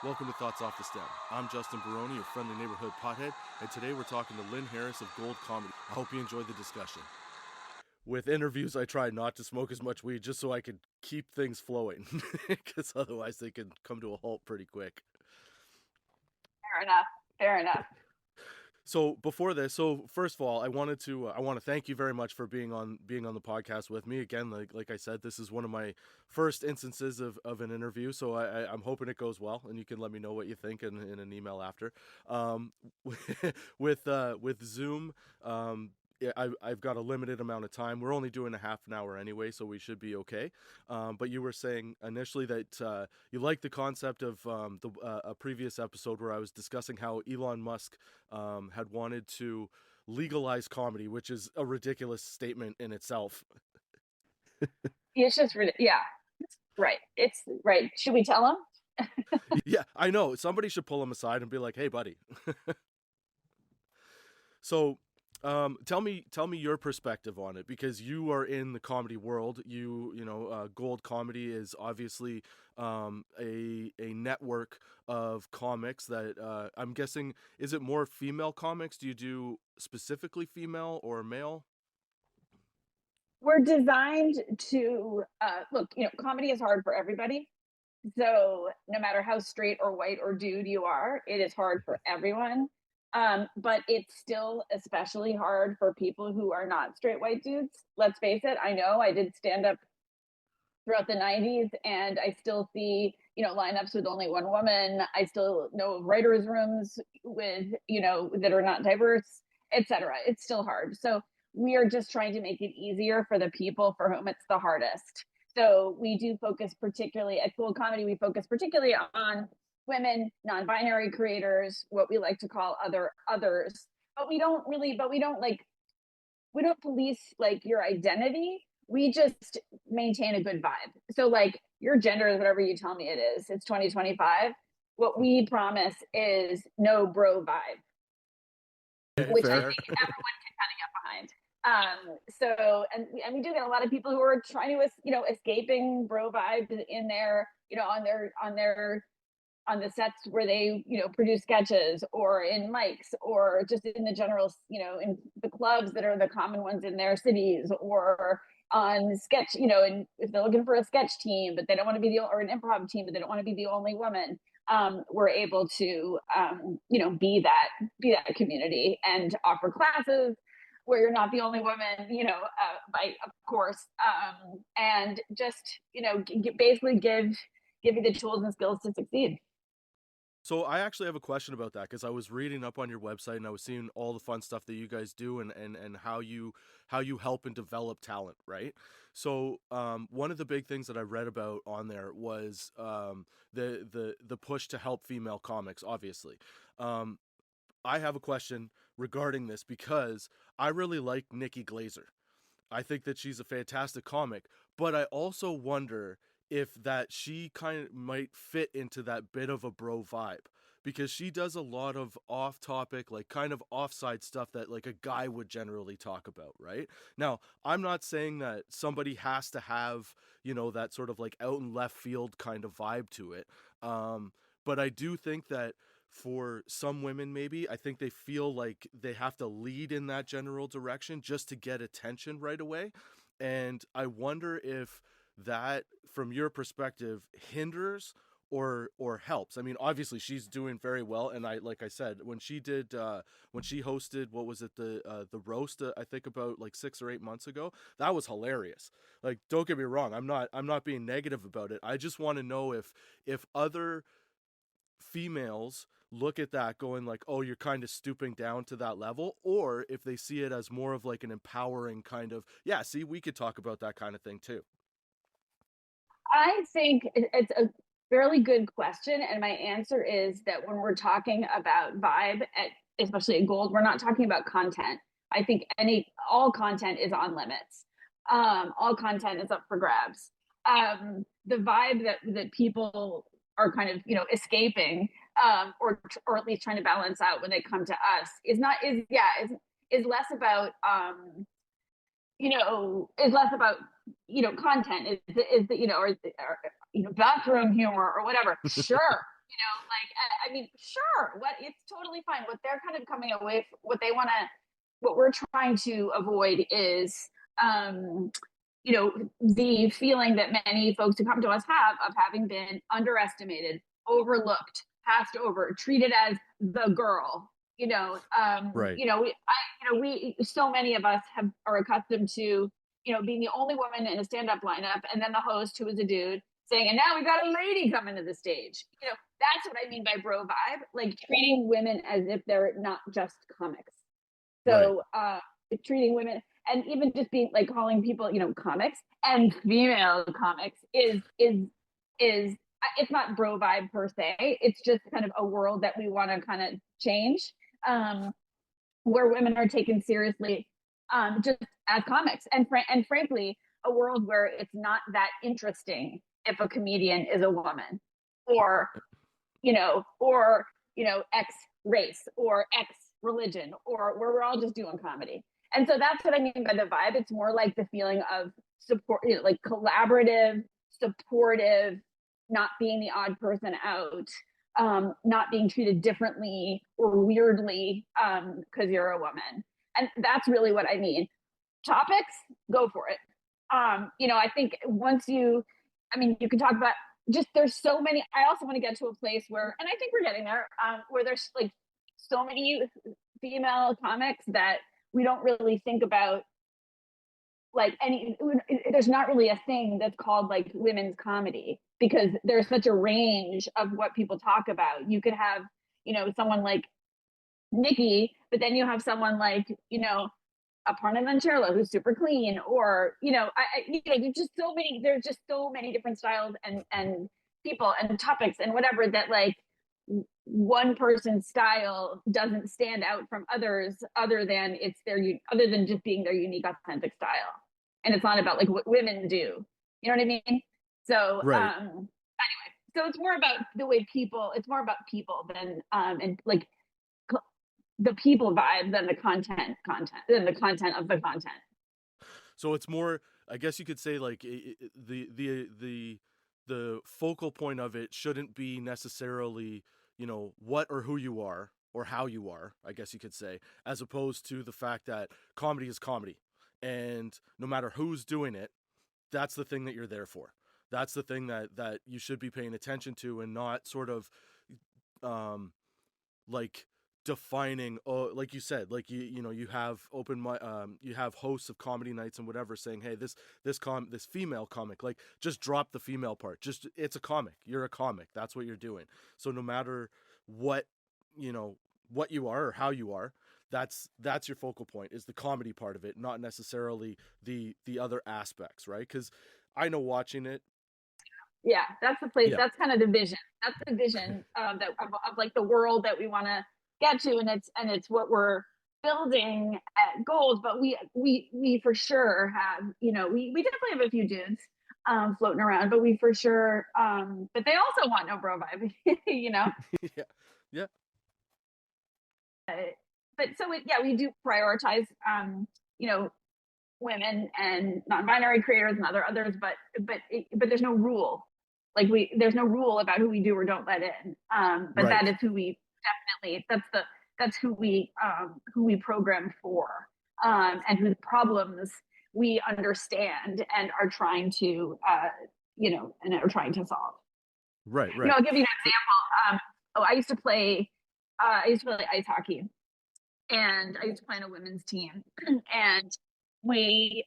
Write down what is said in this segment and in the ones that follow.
Welcome to Thoughts Off the Stem. I'm Justin Barone, your friendly neighborhood pothead, and today we're talking to Lynn Harris of Gold Comedy. I hope you enjoy the discussion. With interviews, I try not to smoke as much weed just so I could keep things flowing, because otherwise they can come to a halt pretty quick. Fair enough. Fair enough. So before this, first of all, I want to thank you very much for being on the podcast with me again. Like I said, this is one of my first instances of an interview, so I'm hoping it goes well, and you can let me know what you think in an email after. With Zoom, I've got a limited amount of time. We're only doing a half an hour anyway, so we should be okay. But you were saying initially that you liked the concept of a previous episode where I was discussing how Elon Musk had wanted to legalize comedy, which is a ridiculous statement in itself. It's just yeah, right. It's right. Should we tell him? Yeah, I know. Somebody should pull him aside and be like, "Hey, buddy." So, tell me your perspective on it, because you are in the comedy world. Gold Comedy is obviously a network of comics that I'm guessing, is it more female comics? Do you do specifically female or male? We're designed to look. Comedy is hard for everybody. So no matter how straight or white or dude you are, it is hard for everyone. But it's still especially hard for people who are not straight white dudes. Let's face it. I know I did stand up throughout the 90s, and I still see lineups with only one woman. I still know writers rooms with that are not diverse, etc. It's still hard. So we are just trying to make it easier for the people for whom it's the hardest. So we do focus particularly at Gold Comedy. We focus particularly on women, non-binary creators, what we like to call others. But we don't police like your identity. We just maintain a good vibe. So like your gender is whatever you tell me it is. It's 2025. What we promise is no bro vibe, Okay, which I fair. think everyone can kind of get behind. And we do get a lot of people who are trying to escaping bro vibe in their on the sets where they produce sketches, or in mics, or just in the general in the clubs that are the common ones in their cities, or on sketch, and if they're looking for a sketch team but they don't want to be or an improv team but they don't want to be the only woman, we're able to be that community and offer classes where you're not the only woman, of course, and just basically give you the tools and skills to succeed. So I actually have a question about that, because I was reading up on your website and I was seeing all the fun stuff that you guys do, and how you help and develop talent, right? So one of the big things that I read about on there was the push to help female comics, obviously. I have a question regarding this, because I really like Nikki Glazer. I think that she's a fantastic comic, but I also wonder if that she kind of might fit into that bit of a bro vibe, because she does a lot of off topic, like kind of offside stuff that like a guy would generally talk about, right? Now, I'm not saying that somebody has to have, that sort of like out in left field kind of vibe to it. But I do think that for some women, maybe, I think they feel like they have to lead in that general direction just to get attention right away. And I wonder if that, from your perspective, hinders or helps. I mean, obviously she's doing very well, and like I said, when she hosted, what was it, the roast, I think about like 6 or 8 months ago, that was hilarious. Like, don't get me wrong, I'm not being negative about it. I just want to know if other females look at that going like, oh, you're kind of stooping down to that level, or if they see it as more of like an empowering kind of, yeah, see, we could talk about that kind of thing too. I think it's a fairly good question, and my answer is that when we're talking about vibe, especially at Gold, we're not talking about content. I think all content is on limits. All content is up for grabs. The vibe that people are kind of escaping, or at least trying to balance out when they come to us, is less about content, is the or bathroom humor or whatever. Sure, Like, I mean, sure, what it's totally fine. What they're kind of coming away, what they want to, what we're trying to avoid is, um, the feeling that many folks who come to us have of having been underestimated, overlooked, passed over, treated as the girl. Right. So many of us are accustomed to, being the only woman in a stand-up lineup, and then the host who is a dude saying, "And now we got a lady coming to the stage." That's what I mean by bro vibe, like treating women as if they're not just comics. Right. So treating women and even just being like calling people, comics and female comics is it's not bro vibe per se. It's just kind of a world that we want to kind of change, um, where women are taken seriously, just as comics, and frankly, a world where it's not that interesting if a comedian is a woman, or X race or X religion, or where we're all just doing comedy. And so that's what I mean by the vibe. It's more like the feeling of support, like collaborative, supportive, not being the odd person out, not being treated differently or weirdly because you're a woman. And that's really what I mean. Topics, go for it. I think I mean, you can talk about just there's so many. I also want to get to a place where, and I think we're getting there, where there's like so many female comics that we don't really think about, like there's not really a thing that's called like women's comedy, because there's such a range of what people talk about. You could have, someone like Nikki, but then you have someone like, Aparna Nancherla, who's super clean, or there's just so many different styles and people and topics and whatever, that like one person's style doesn't stand out from others, other than just being their unique, authentic style. And it's not about like what women do. You know what I mean? So Right. so it's more about the way people. It's more about people than and like the people vibe than the than the content of the content. So it's more, I guess you could say, like the focal point of it shouldn't be necessarily, what or who you are or how you are, I guess you could say, as opposed to the fact that comedy is comedy, and no matter who's doing it, that's the thing that you're there for. That's the thing that you should be paying attention to, and not sort of um like defining, oh, like you said, like you have you have hosts of comedy nights and whatever saying, hey, this female comic, like, just drop the female part, just, it's a comic, you're a comic, that's what you're doing. So no matter what, you know what you are or how you are, that's your focal point, is the comedy part of it, not necessarily the other aspects, right? Because I know watching it. Yeah, that's the place. Yeah. That's kind of the vision. That's the vision of like the world that we want to get to, and it's what we're building at goals. But we for sure have, we definitely have a few dudes floating around, but we for sure, but they also want no bro vibe, Yeah. Yeah. uh, but yeah, we do prioritize, you know women and non-binary creators and others, but there's no rule. Like there's no rule about who we do or don't let in. But Right. that is who we definitely. That's who we program for, and whose problems we understand and are trying to and are trying to solve. Right. Right. I'll give you an For, example. I used to play. I used to play ice hockey, and I used to play on a women's team, and we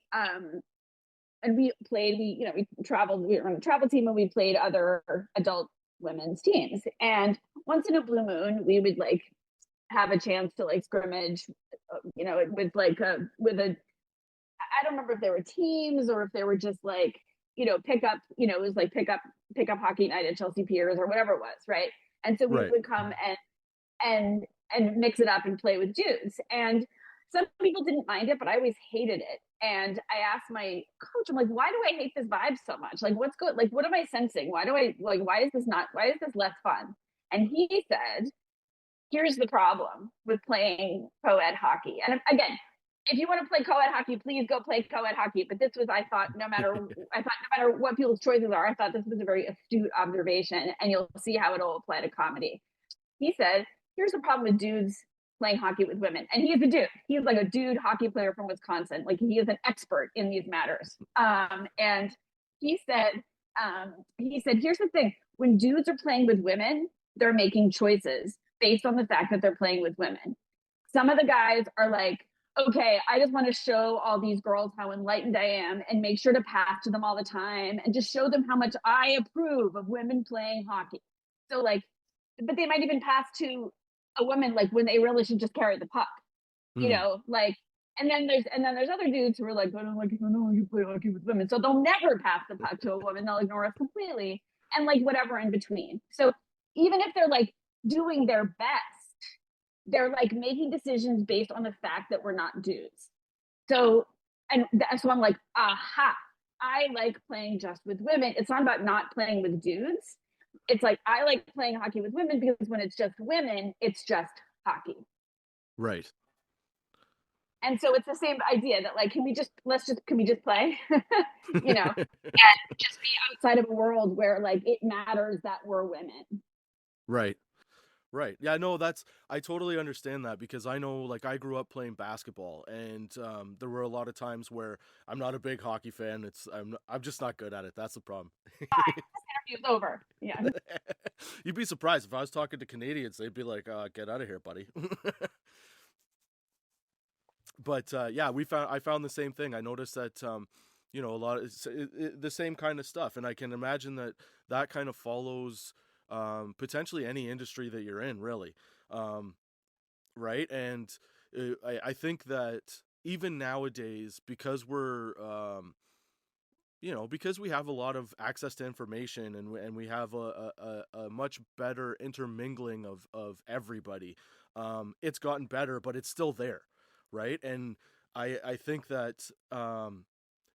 we played. We traveled. We were on a travel team, and we played other adult women's teams. And once in a blue moon, we would like have a chance to like scrimmage, with like with a. I don't remember if there were teams or if they were just like pick up. It was like pick up hockey night at Chelsea Piers or whatever it was, right? And so we right. would come and mix it up and play with dudes. And some people didn't mind it, but I always hated it. And I asked my coach, I'm like, why do I hate this vibe so much? Like, what's good? Like, what am I sensing? Why is this not, why is this less fun? And he said, here's the problem with playing co ed hockey. And again, if you want to play co-ed hockey, please go play co-ed hockey. But this was, I thought no matter what people's choices are, I thought this was a very astute observation, and you'll see how it'll apply to comedy. He said, "Here's the problem with dudes playing hockey with women," and he's a dude. He's like a dude hockey player from Wisconsin. Like he is an expert in these matters. And he said, "Here's the thing: when dudes are playing with women, they're making choices based on the fact that they're playing with women. Some of the guys are like, okay, I just want to show all these girls how enlightened I am and make sure to pass to them all the time and just show them how much I approve of women playing hockey. So, like, but they might even pass to a woman like when they really should just carry the puck, Hmm. like, and then there's other dudes who are like, I don't like you play hockey with women. So they'll never pass the puck to a woman. They'll ignore us completely and like whatever in between. So even if they're like doing their best, they're like making decisions based on the fact that we're not dudes. So, so I'm like, aha, I like playing just with women. It's not about not playing with dudes. It's like, I like playing hockey with women because when it's just women, it's just hockey. Right. And so it's the same idea that like, can we just play, and just be outside of a world where like it matters that we're women. Right. Right. Yeah, no, I totally understand that because I know like I grew up playing basketball and there were a lot of times where I'm not a big hockey fan. I'm just not good at it. That's the problem. Interview's over. Yeah. You'd be surprised if I was talking to Canadians, they'd be like, "Get out of here, buddy." But yeah, I found the same thing. I noticed that a lot of the same kind of stuff, and I can imagine that that kind of follows potentially any industry that you're in, really. Um, right? And I think that even nowadays, because because we have a lot of access to information and we have a much better intermingling of everybody, it's gotten better, but it's still there, right? And I think that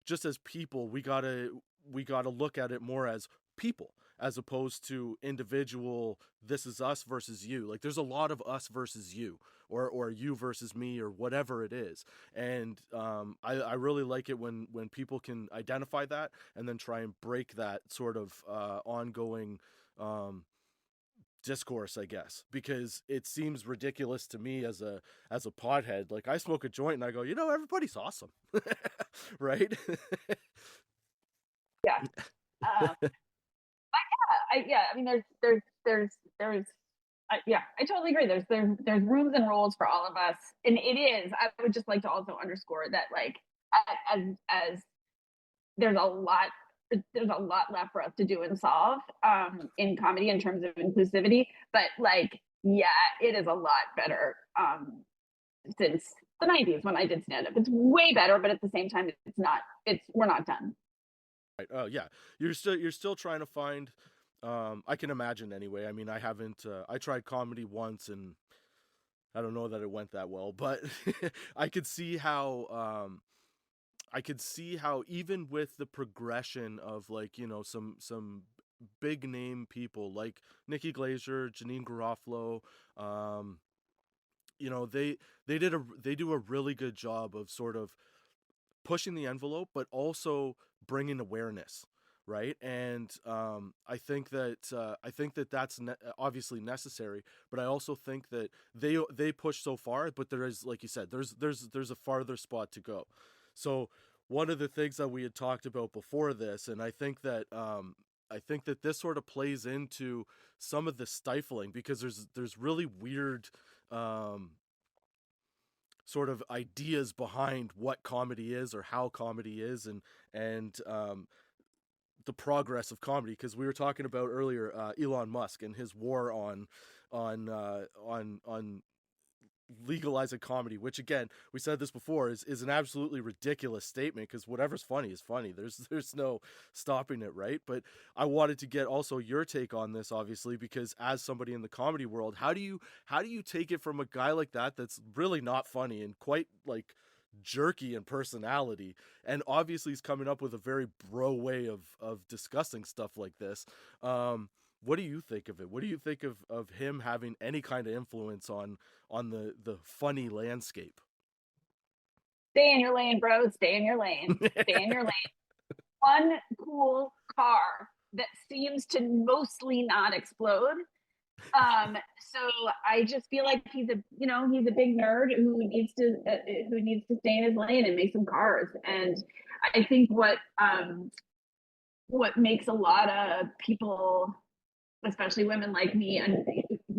just as people, we gotta look at it more as people as opposed to individual. This is us versus you. Like there's a lot of us versus you, or you versus me, or whatever it is. And I really like it when people can identify that and then try and break that sort of ongoing um, discourse, I guess, because it seems ridiculous to me as a pothead. Like I smoke a joint and I go, everybody's awesome, right? Yeah. Um, yeah, I mean, yeah, I totally agree. There's rooms and roles for all of us, and it is. I would just like to also underscore that, like, as there's a lot, there's a lot left for us to do and solve in comedy in terms of inclusivity. But like, yeah, it is a lot better since the '90s when I did stand up. It's way better, but at the same time, it's not. It's we're not done. Right. Oh yeah, you're still trying to find. I can imagine anyway. I mean, I haven't. I tried comedy once, and I don't know that it went that well. But I could see how. I could see how even with the progression of like some big name people like Nikki Glazer, Janine Garofalo, um, they do a really good job of sort of pushing the envelope, but also bringing awareness, right? And I think that that's obviously necessary, but I also think that they push so far, but there is, like you said, there's a farther spot to go. So one of the things that we had talked about before this, and I think that this sort of plays into some of the stifling because there's really weird um, sort of ideas behind what comedy is or how comedy is and the progress of comedy because we were talking about earlier Elon Musk and his war on legalizing comedy, which again we said this before is an absolutely ridiculous statement because whatever's funny is funny. There's no stopping it, right? But I wanted to get also your take on this, obviously, because as somebody in the comedy world, how do you take it from a guy like that that's really not funny and quite like jerky in personality, and obviously he's coming up with a very bro way of discussing stuff like this. What do you think of it? What do you think of him having any kind of influence on the funny landscape? Stay in your lane, bro. Stay in your lane. Stay in your lane. One cool car that seems to mostly not explode. So I just feel like he's a big nerd who needs to stay in his lane and make some cars. And I think what makes a lot of people, especially women like me,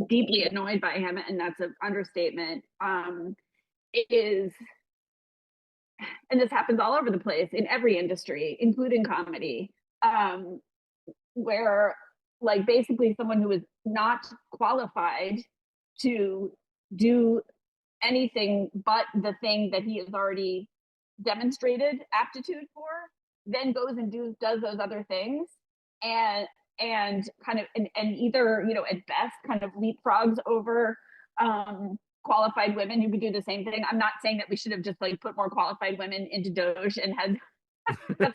deeply annoyed by him, and that's an understatement, is, and this happens all over the place in every industry, including comedy, um, where like basically someone who is not qualified to do anything but the thing that he has already demonstrated aptitude for then goes and does those other things, and kind of and either at best kind of leapfrogs over qualified women who could do the same thing. I'm not saying that we should have just like put more qualified women into Doge and had that's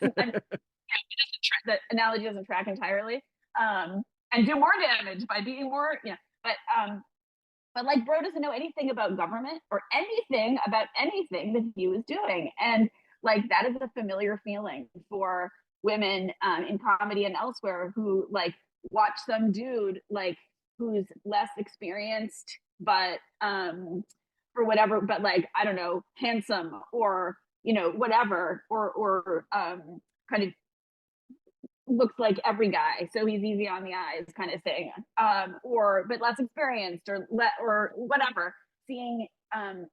the analogy doesn't track entirely, and do more damage by being more, but like bro doesn't know anything about government or anything about anything that he was doing, and like that is a familiar feeling for women in comedy and elsewhere who like watch some dude like who's less experienced but for whatever, but like I don't know, handsome or whatever, or kind of looks like every guy, so he's easy on the eyes kind of thing, or but less experienced or whatever, seeing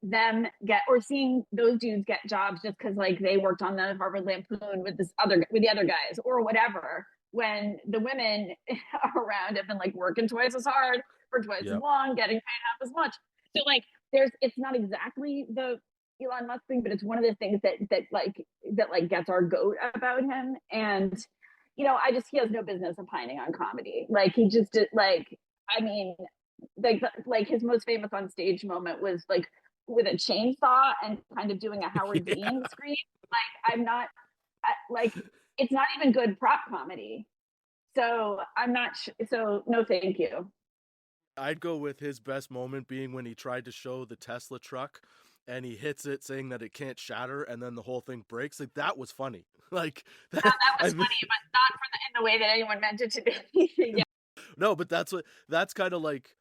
them get, or seeing those dudes get jobs just because like they worked on the Harvard Lampoon with the other guys or whatever, when the women around have been like working twice as hard for twice as Yep. long, getting paid half as much. So like it's not exactly the Elon Musk thing, but it's one of the things that gets our goat about him. And he has no business opining on comedy. Like he just did, like, I mean, like his most famous on stage moment was like with a chainsaw and kind of doing a Howard Yeah. Dean scream. Like like it's not even good prop comedy. So I'm not. So no, thank you. I'd go with his best moment being when he tried to show the Tesla truck and he hits it saying that it can't shatter and then the whole thing breaks. Like that was funny. Like Now, that that I was mean, funny, but not in the way that anyone meant it to be. Yeah. no, but that's kind of like,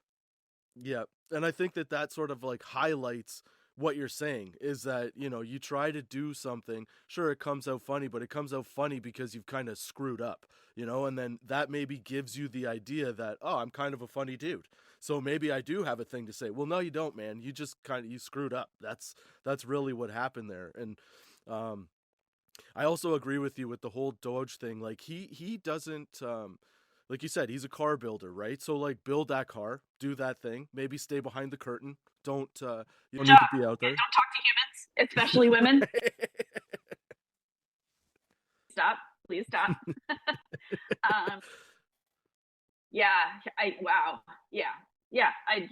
yeah. And I think that sort of like highlights what you're saying is that, you try to do something, sure it comes out funny, but it comes out funny because you've kind of screwed up, and then that maybe gives you the idea that, oh, I'm kind of a funny dude. So maybe I do have a thing to say. Well, no, you don't, man. You just you screwed up. That's really what happened there. And um I also agree with you with the whole Doge thing. Like he doesn't like you said, he's a car builder, right? So like build that car, do that thing, maybe stay behind the curtain. Don't you don't Job. need to be out Yeah, there. don't talk to humans, especially women. Stop. Please stop. um, yeah. Wow. Yeah. Yeah. I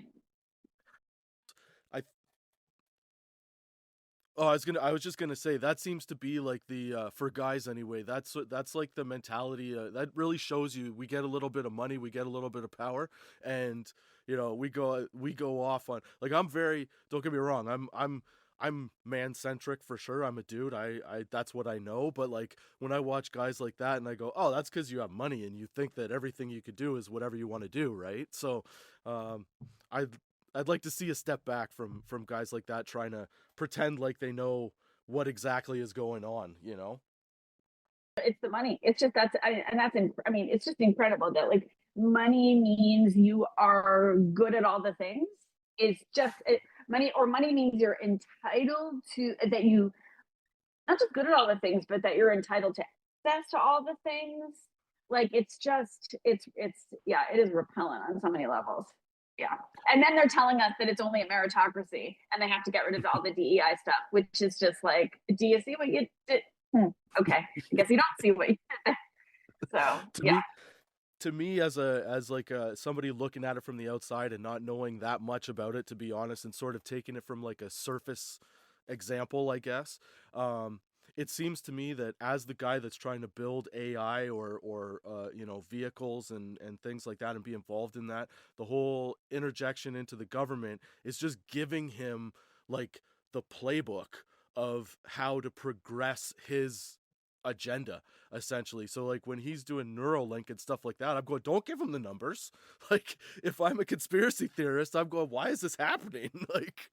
Oh, I was just gonna say that seems to be like the for guys anyway. That's like the mentality that really shows you we get a little bit of money, we get a little bit of power, and we go off on like I'm very don't get me wrong, I'm man centric for sure. I'm a dude. I that's what I know. But like when I watch guys like that and I go, oh, that's because you have money and you think that everything you could do is whatever you want to do, right? So, um, I I'd like to see a step back from guys like that trying to pretend like they know what exactly is going on. It's the money. It's just I mean, it's just incredible that like money means you are good at all the things. It's just money means you're entitled to that you not just good at all the things, but that you're entitled to access to all the things. Like it's yeah, it is repellent on so many levels. Yeah. And then they're telling us that it's only a meritocracy and they have to get rid of all the DEI stuff, which is just like, do you see what you did? Okay. I guess you don't see what you did. So to yeah. me, as like somebody looking at it from the outside and not knowing that much about it, to be honest, and sort of taking it from like a surface example, I guess. Um, it seems to me that as the guy that's trying to build AI or vehicles and things like that and be involved in that, the whole interjection into the government is just giving him like the playbook of how to progress his agenda essentially. So like when he's doing Neuralink and stuff like that, I'm going, don't give him the numbers. Like if I'm a conspiracy theorist, I'm going, why is this happening? Like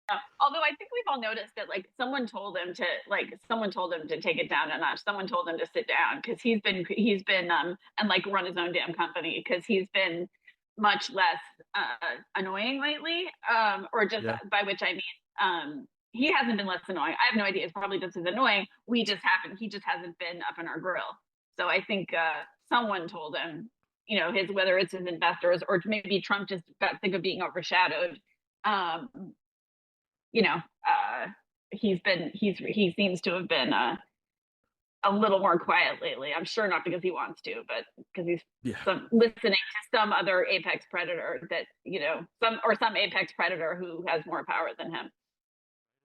Yeah. Although I think we've all noticed that like someone told him to take it down a notch. Someone told him to sit down because he's been and like run his own damn company because he's been much less annoying lately. Or just yeah. by which I mean he hasn't been less annoying. I have no idea. It's probably just as annoying. He just hasn't been up in our grill. So I think someone told him, his whether it's his investors or maybe Trump just got sick of being overshadowed. Um, you know, he seems to have been a little more quiet lately. I'm sure not because he wants to, but because he's Yeah. listening to some other apex predator that some apex predator who has more power than him.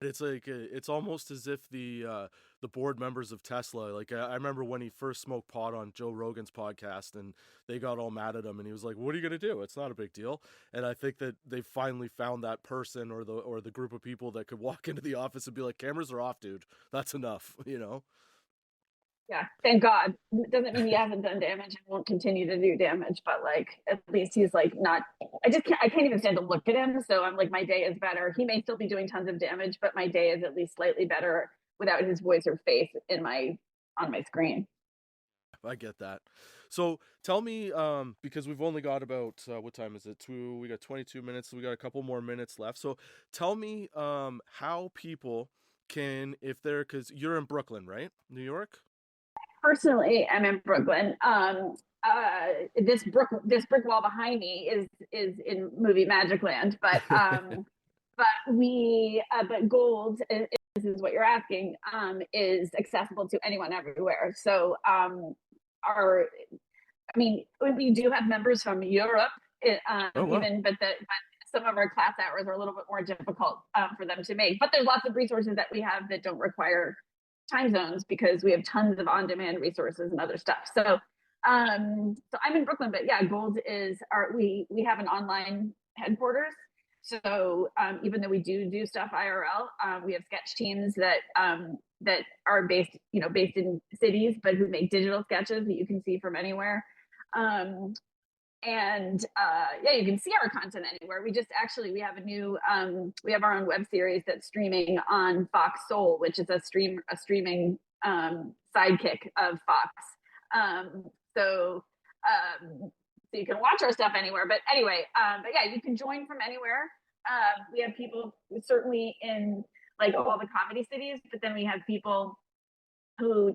It's like it's almost as if the board members of Tesla, like I remember when he first smoked pot on Joe Rogan's podcast, and they got all mad at him, and he was like, "What are you gonna do? It's not a big deal." And I think that they finally found that person or the group of people that could walk into the office and be like, "Cameras are off, dude. That's enough," you know. Yeah, thank God. It doesn't mean he hasn't done damage and won't continue to do damage, but like at least he's like not. I can't even stand to look at him. So I'm like, my day is better. He may still be doing tons of damage, but my day is at least slightly better without his voice or face on my screen. I get that. So tell me, because we've only got about what time is it? We got 22 minutes. So we got a couple more minutes left. So tell me, how people can, if they're, because you're in Brooklyn, right? New York. Personally, I'm in Brooklyn. This brick wall behind me is in movie Magic Land, but gold this is what you're asking is accessible to anyone everywhere. So our I mean, we do have members from Europe, Oh wow. but some of our class hours are a little bit more difficult for them to make. But there's lots of resources that we have that don't require time zones because we have tons of on-demand resources and other stuff. So I'm in Brooklyn, but yeah, Gold is we have an online headquarters. So even though we do stuff IRL, we have sketch teams that are based in cities, but who make digital sketches that you can see from anywhere. Um, and yeah, you can see our content anywhere. We have we have our own web series that's streaming on Fox Soul, which is a streaming sidekick of Fox. Um, so um, so you can watch our stuff anywhere. But anyway, but yeah, you can join from anywhere. We have people certainly in like all the comedy cities, but then we have people who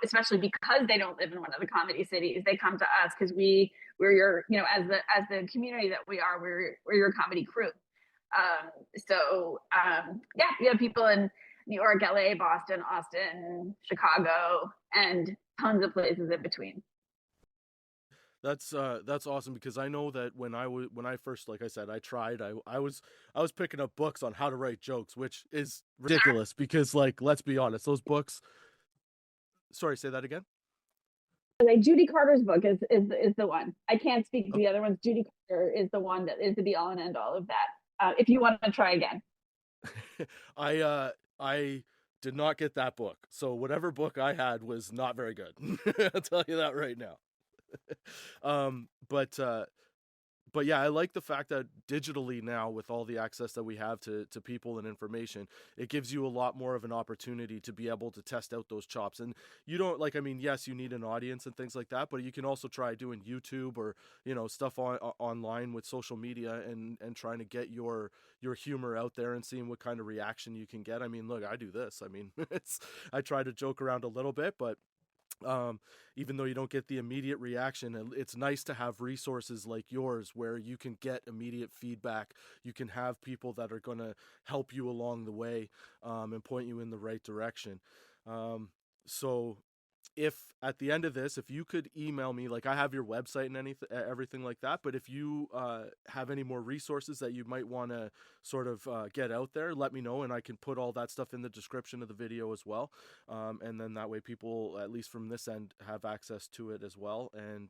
especially because they don't live in one of the comedy cities, they come to us because we're your, as the community that we are, we're your comedy crew. Yeah, we have people in New York, LA, Boston, Austin, Chicago, and tons of places in between. That's awesome because I know that when I first, like I said, I tried, I was picking up books on how to write jokes, which is ridiculous because, like, let's be honest, those books. Sorry, say that again. Like Judy Carter's book is the one. I can't speak to the other ones. Judy Carter is the one that is the be all and end all of that. If you want to try again. I did not get that book. So whatever book I had was not very good. I'll tell you that right now. um but uh but yeah, I like the fact that digitally now, with all the access that we have to people and information, it gives you a lot more of an opportunity to be able to test out those chops. And you don't, like, I mean, yes, you need an audience and things like that, but you can also try doing YouTube or, stuff online with social media, and trying to get your humor out there and seeing what kind of reaction you can get. I mean, look, I do this. I mean, I try to joke around a little bit, but um even though you don't get the immediate reaction, it's nice to have resources like yours where you can get immediate feedback. You can have people that are going to help you along the way, and point you in the right direction. So if at the end of this, if you could email me, like, I have your website and anything, everything like that, but if you have any more resources that you might want to sort of get out there, let me know, and I can put all that stuff in the description of the video as well. And then that way people, at least from this end, have access to it as well. And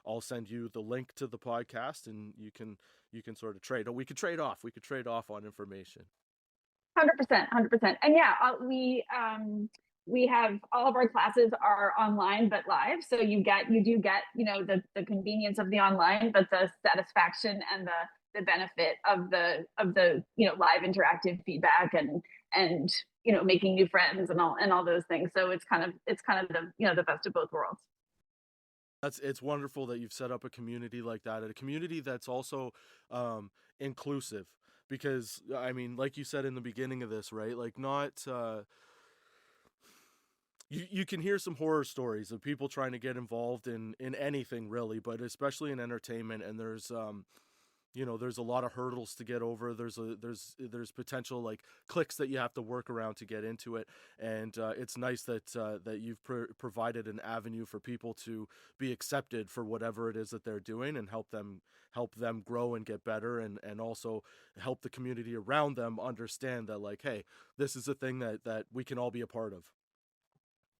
I'll send you the link to the podcast, and you can sort of trade. We could trade off. We could trade off on information. 100%, 100%. And yeah, we have all of our classes are online but live, so you do get, the convenience of the online, but the satisfaction and the benefit of the live interactive feedback and making new friends and all those things. So it's kind of the the best of both worlds. It's wonderful that you've set up a community like that, and a community that's also inclusive. Because I mean, like you said in the beginning of this, right? Like, not you can hear some horror stories of people trying to get involved in anything really, but especially in entertainment. And there's there's a lot of hurdles to get over. There's potential like clicks that you have to work around to get into it. And it's nice that you've provided an avenue for people to be accepted for whatever it is that they're doing, and help them grow and get better, and also help the community around them understand that, like, hey, this is a thing that we can all be a part of.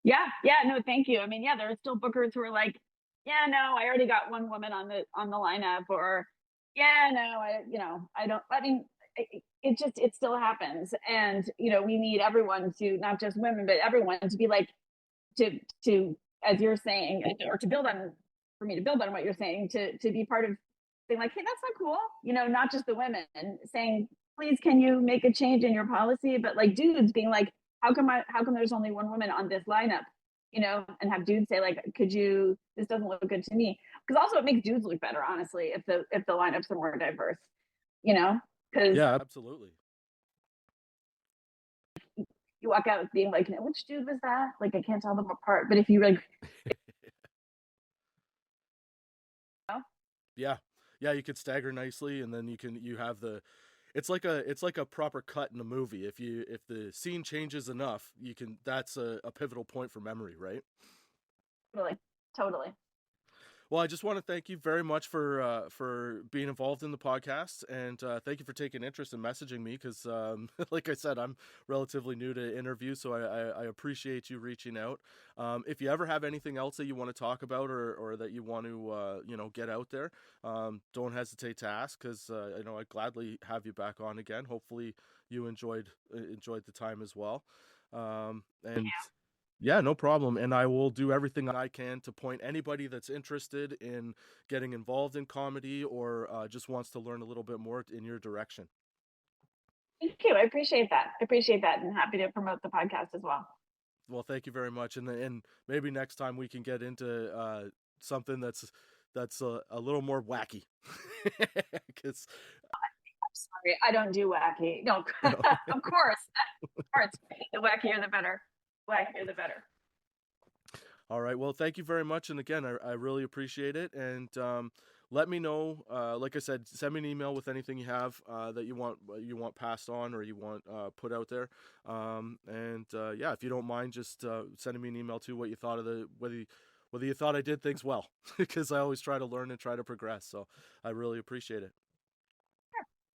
Yeah, yeah, no, thank you. I mean, yeah, there are still bookers who are like, yeah, no, I already got one woman on the lineup, or yeah, no, I don't. I mean, it still happens, and we need everyone to, not just women, but everyone to be like, to as you're saying, or to build on, for me to build on what you're saying, to be part of saying like, hey, that's not cool. Not just the women saying, please, can you make a change in your policy, but like dudes being like, how come there's only one woman on this lineup, and have dudes say like, could you, this doesn't look good to me. Because also it makes dudes look better, honestly, if the lineups are more diverse, you know because Yeah, absolutely. you walk out being like, which dude was that, like I can't tell them apart. But if you like, Yeah. Yeah, you could stagger nicely, and then you have the it's like a proper cut in a movie. If the scene changes enough, you can that's a pivotal point for memory, right? totally, totally. Well, I just want to thank you very much for being involved in the podcast, and thank you for taking interest in messaging me. Because, like I said, I'm relatively new to interviews, so I appreciate you reaching out. If you ever have anything else that you want to talk about, or that you want to get out there, don't hesitate to ask. Because I'd gladly have you back on again. Hopefully, you enjoyed the time as well. And yeah, no problem. And I will do everything I can to point anybody that's interested in getting involved in comedy, or just wants to learn a little bit more in your direction. Thank you. I appreciate that. I appreciate that, and happy to promote the podcast as well. Well, thank you very much. And maybe next time we can get into something that's a little more wacky. Because Sorry, I don't do wacky. No, of course, of course. The wackier the better. Wackier the better. all right. Well, thank you very much. And again, I really appreciate it. And let me know. Like I said, send me an email with anything you have that you want passed on, or you want put out there. And yeah, if you don't mind, just sending me an email too, what you thought of whether you thought I did things well, because I always try to learn and try to progress. So I really appreciate it.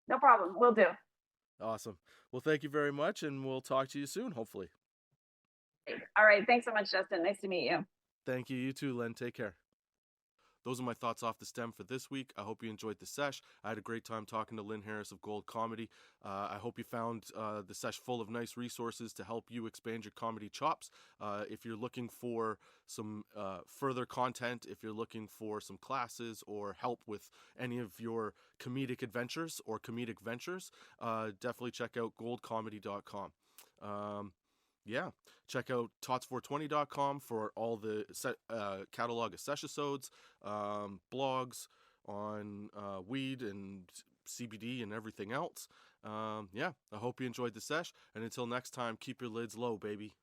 No problem. We'll do. Awesome. Well, thank you very much, and we'll talk to you soon, hopefully. All right. Thanks so much, Justin. Nice to meet you. Thank you. You too, Len. Take care. Those are my thoughts off the stem for this week. I hope you enjoyed the sesh. I had a great time talking to Lynn Harris of Gold Comedy. I hope you found the sesh full of nice resources to help you expand your comedy chops. If you're looking for some further content, if you're looking for some classes or help with any of your comedic adventures or comedic ventures, definitely check out goldcomedy.com. Yeah, check out tots420.com for all the catalog of sessiosodes, blogs on weed and CBD and everything else. Yeah, I hope you enjoyed the sesh, and until next time, keep your lids low, baby.